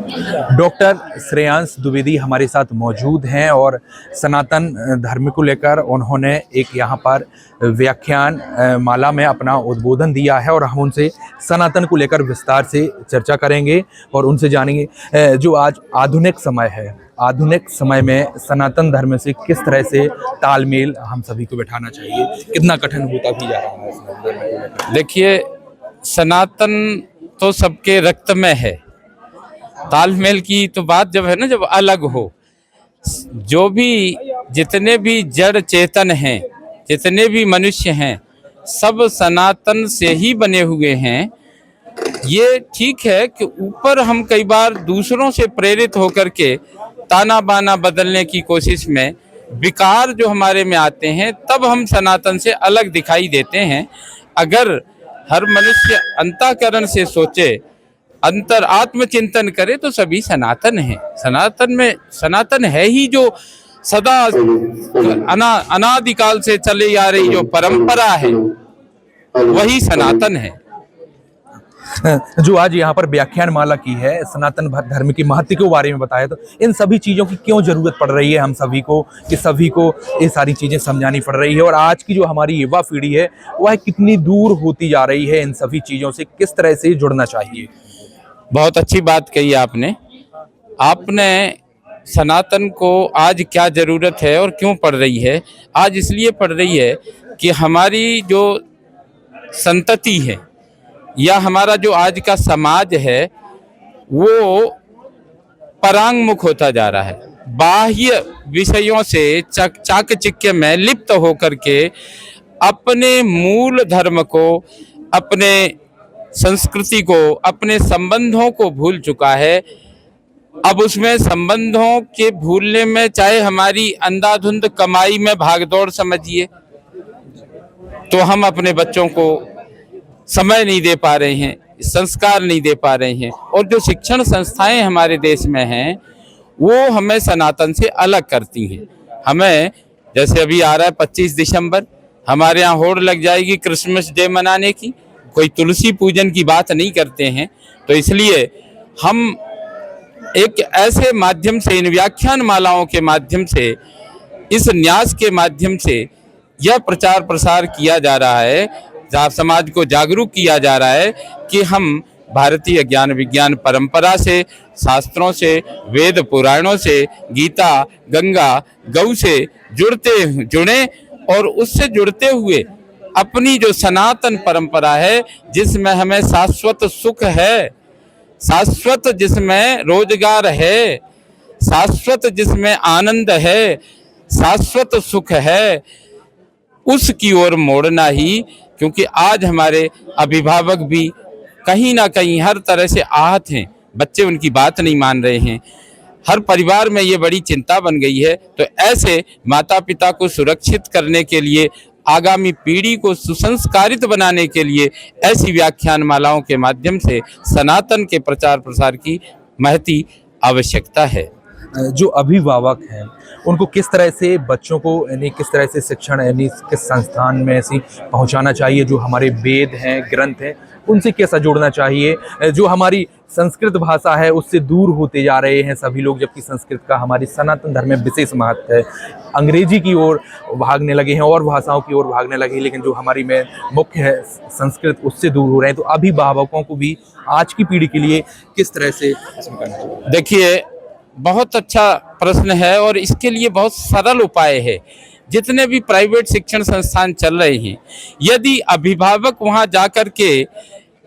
Doctor Shreyansh Dwivedi हमारे साथ मौजूद हैं और सनातन धर्म को लेकर उन्होंने एक यहाँ पर व्याख्यान माला में अपना उद्बोधन दिया है और हम उनसे सनातन को लेकर विस्तार से चर्चा करेंगे और उनसे जानेंगे जो आज आधुनिक समय है, आधुनिक समय में सनातन धर्म से किस तरह से तालमेल हम सभी को बैठाना चाहिए, कितना कठिन होता भी जा रहा है। देखिए, सनातन तो सबके रक्त में है। तालमेल की तो बात जब है ना, जब अलग हो, जो भी जितने भी जड़ चेतन हैं, जितने भी मनुष्य हैं, सब सनातन से ही बने हुए हैं। ये ठीक है कि ऊपर हम कई बार दूसरों से प्रेरित होकर के ताना बाना बदलने की कोशिश में विकार जो हमारे में आते हैं, तब हम सनातन से अलग दिखाई देते हैं। अगर हर मनुष्य अंतःकरण से सोचे, अंतर आत्मचिंतन करे, तो सभी सनातन है। सनातन है ही जो सदा अनादिकाल से चले आ रही जो परंपरा है, वही सनातन है। जो आज यहाँ पर व्याख्यान माला की है, सनातन धर्म की महत्व के बारे में बताया, तो इन सभी चीज़ों की क्यों जरूरत पड़ रही है हम सभी को, कि सभी को ये सारी चीज़ें समझानी पड़ रही है, और आज की जो हमारी युवा पीढ़ी है वह कितनी दूर होती जा रही है इन सभी चीज़ों से, किस तरह से जुड़ना चाहिए। बहुत अच्छी बात कही आपने सनातन को आज क्या जरूरत है और क्यों पड़ रही है। आज इसलिए पड़ रही है कि हमारी जो संतति है या हमारा जो आज का समाज है, वो परांगमुख होता जा रहा है। बाह्य विषयों से चाकचिक्य में लिप्त होकर के अपने मूल धर्म को, अपने संस्कृति को, अपने संबंधों को भूल चुका है। अब उसमें संबंधों के भूलने में, चाहे हमारी अंधाधुंध कमाई में भागदौड़ समझिए, तो हम अपने बच्चों को समय नहीं दे पा रहे हैं, संस्कार नहीं दे पा रहे हैं। और जो शिक्षण संस्थाएं हमारे देश में हैं, वो हमें सनातन से अलग करती हैं। हमें जैसे अभी आ रहा है 25 दिसंबर, हमारे यहाँ होड़ लग जाएगी क्रिसमस डे मनाने की, कोई तुलसी पूजन की बात नहीं करते हैं। तो इसलिए हम एक ऐसे माध्यम से, इन व्याख्यान मालाओं के माध्यम से, इस न्यास के माध्यम से यह प्रचार प्रसार किया जा रहा है, जहाँ समाज को जागरूक किया जा रहा है कि हम भारतीय ज्ञान विज्ञान परंपरा से, शास्त्रों से, वेद पुराणों से, गीता, गंगा, गौ से जुड़े और उससे जुड़ते हुए अपनी जो सनातन परंपरा है, जिसमें हमें शाश्वत सुख है, शाश्वत जिसमें रोजगार है, शाश्वत जिसमें आनंद है, शाश्वत सुख है, उसकी ओर मोड़ना ही। क्योंकि आज हमारे अभिभावक भी कहीं ना कहीं हर तरह से आहत हैं, बच्चे उनकी बात नहीं मान रहे हैं, हर परिवार में ये बड़ी चिंता बन गई है। तो ऐसे माता पिता को सुरक्षित करने के लिए, आगामी पीढ़ी को सुसंस्कारित बनाने के लिए, ऐसी व्याख्यान मालाओं के माध्यम से सनातन के प्रचार प्रसार की महती आवश्यकता है। जो अभिभावक हैं उनको किस तरह से बच्चों को, यानी किस तरह से शिक्षण, यानी किस संस्थान में ऐसी पहुंचाना चाहिए, जो हमारे वेद हैं, ग्रंथ हैं, उनसे कैसा जोड़ना चाहिए। जो हमारी संस्कृत भाषा है उससे दूर होते जा रहे हैं सभी लोग, जबकि संस्कृत का हमारी सनातन धर्म में विशेष महत्व है। अंग्रेजी की ओर भागने लगे हैं और भाषाओं की ओर भागने लगे, लेकिन जो हमारी में मुख्य है संस्कृत, उससे दूर हो रहे हैं। तो अभिभावकों को भी आज की पीढ़ी के लिए किस तरह से इसमें करना चाहिए। देखिए, बहुत अच्छा प्रश्न है और इसके लिए बहुत सरल उपाय है। जितने भी प्राइवेट शिक्षण संस्थान चल रहे हैं, यदि अभिभावक वहां जाकर के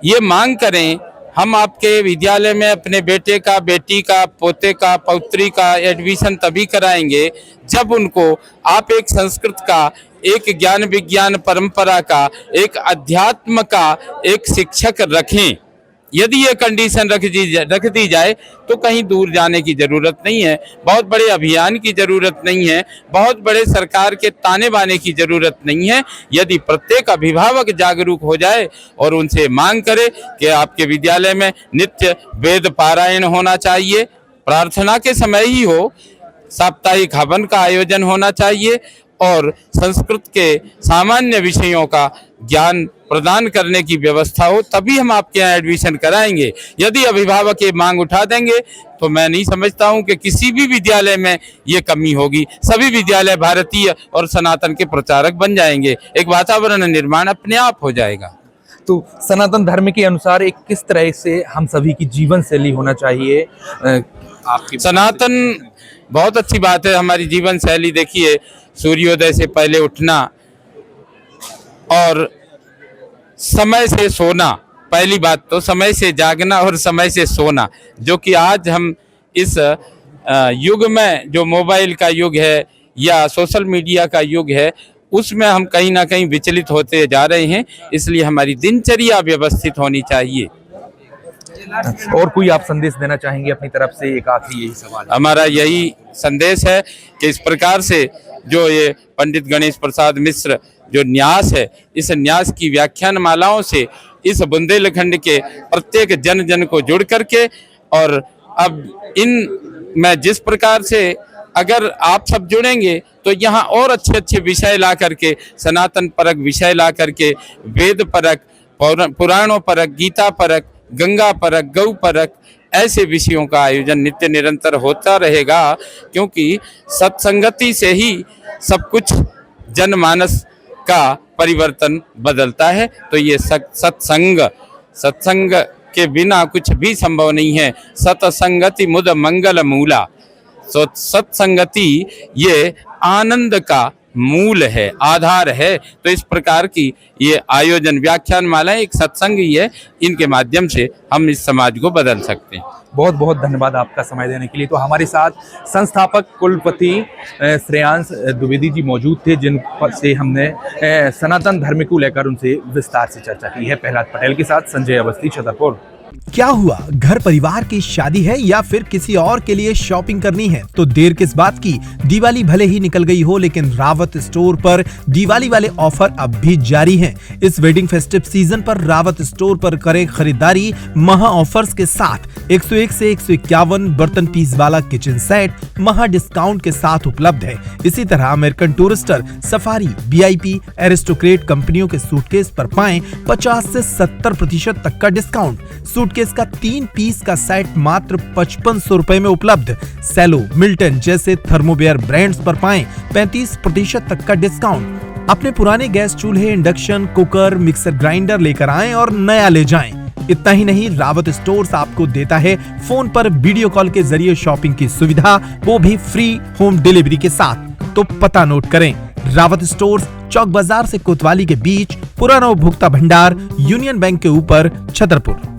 ये मांग करें, हम आपके विद्यालय में अपने बेटे का, बेटी का, पोते का, पौत्री का एडमिशन तभी कराएंगे जब उनको आप एक संस्कृत का, एक ज्ञान विज्ञान परंपरा का, एक अध्यात्म का एक शिक्षक रखें। यदि ये कंडीशन रख दी जाए तो कहीं दूर जाने की जरूरत नहीं है, बहुत बड़े अभियान की जरूरत नहीं है, बहुत बड़े सरकार के ताने बाने की जरूरत नहीं है। यदि प्रत्येक अभिभावक जागरूक हो जाए और उनसे मांग करे कि आपके विद्यालय में नित्य वेद पारायण होना चाहिए, प्रार्थना के समय ही हो, साप्ताहिक हवन का आयोजन होना चाहिए और संस्कृत के सामान्य विषयों का ज्ञान प्रदान करने की व्यवस्था हो, तभी हम आपके यहाँ एडमिशन कराएंगे। यदि अभिभावक ये मांग उठा देंगे तो मैं नहीं समझता हूँ कि किसी भी विद्यालय में ये कमी होगी। सभी विद्यालय भारतीय और सनातन के प्रचारक बन जाएंगे, एक वातावरण निर्माण अपने आप हो जाएगा। तो सनातन धर्म के अनुसार एक किस तरह से हम सभी की जीवन शैली होना चाहिए आपकी? सनातन बहुत अच्छी बात है। हमारी जीवन शैली देखिए, सूर्योदय से पहले उठना और समय से सोना, पहली बात तो समय से जागना और समय से सोना, जो कि आज हम इस युग में, जो मोबाइल का युग है या सोशल मीडिया का युग है, उसमें हम कहीं ना कहीं विचलित होते जा रहे हैं। इसलिए हमारी दिनचर्या व्यवस्थित होनी चाहिए। और कोई आप संदेश देना चाहेंगे अपनी तरफ से? एक आखिरी यही सवाल। हमारा यही संदेश है कि इस प्रकार से जो ये पंडित गणेश प्रसाद मिश्र जो न्यास है, इस न्यास की व्याख्यान मालाओं से इस बुंदेलखंड के प्रत्येक जन जन को जुड़ करके, और अब इन में जिस प्रकार से अगर आप सब जुड़ेंगे तो यहाँ और अच्छे अच्छे विषय ला करके, सनातन परक विषय ला करके, वेद परक, पुराणों परक, गीता परक, गंगा परक, गौ परक, ऐसे विषयों का आयोजन नित्य निरंतर होता रहेगा। क्योंकि सत्संगति से ही सब कुछ जनमानस का परिवर्तन बदलता है। तो ये सत्संग के बिना कुछ भी संभव नहीं है। सत्संगति मुद मंगल मूला। तो सत्संगति ये आनंद का मूल है, आधार है। तो इस प्रकार की ये आयोजन, व्याख्यान माला एक सत्संग ही है। इनके माध्यम से हम इस समाज को बदल सकते हैं। बहुत बहुत धन्यवाद आपका समय देने के लिए। तो हमारे साथ संस्थापक कुलपति श्रेयांश द्विवेदी जी मौजूद थे, जिन से हमने सनातन धर्म को लेकर उनसे विस्तार से चर्चा की है। प्रहलाद पटेल के साथ संजय अवस्थी, छतरपुर। क्या हुआ, घर परिवार की शादी है या फिर किसी और के लिए शॉपिंग करनी है तो देर किस बात की। दिवाली भले ही निकल गई हो, लेकिन रावत स्टोर पर दिवाली वाले ऑफर अब भी जारी हैं। इस वेडिंग फेस्टिव सीजन पर रावत स्टोर पर करें खरीदारी महा ऑफर्स के साथ। 101 से 151 बर्तन पीस वाला किचन सेट महा डिस्काउंट के साथ उपलब्ध है। इसी तरह American Tourister, Safari, VIP, Aristocrat कंपनियों के सूटकेस पर पाएं 50 से 70% तक का डिस्काउंट। सूटकेस का 3 पीस का सेट मात्र 5500 रुपए में उपलब्ध। सेलो, मिल्टन जैसे थर्मोवेयर ब्रांड्स पर पाएं 35% तक का डिस्काउंट। अपने पुराने गैस चूल्हे, इंडक्शन कुकर, मिक्सर ग्राइंडर लेकर आएं और नया ले जाएं। इतना ही नहीं, रावत स्टोर्स आपको देता है फोन पर वीडियो कॉल के जरिए शॉपिंग की सुविधा, वो भी फ्री होम डिलीवरी के साथ। तो पता नोट करें, रावत स्टोर्स, चौक बाजार से कोतवाली के बीच, पुराना उपभोक्ता भंडार, यूनियन बैंक के ऊपर, छतरपुर।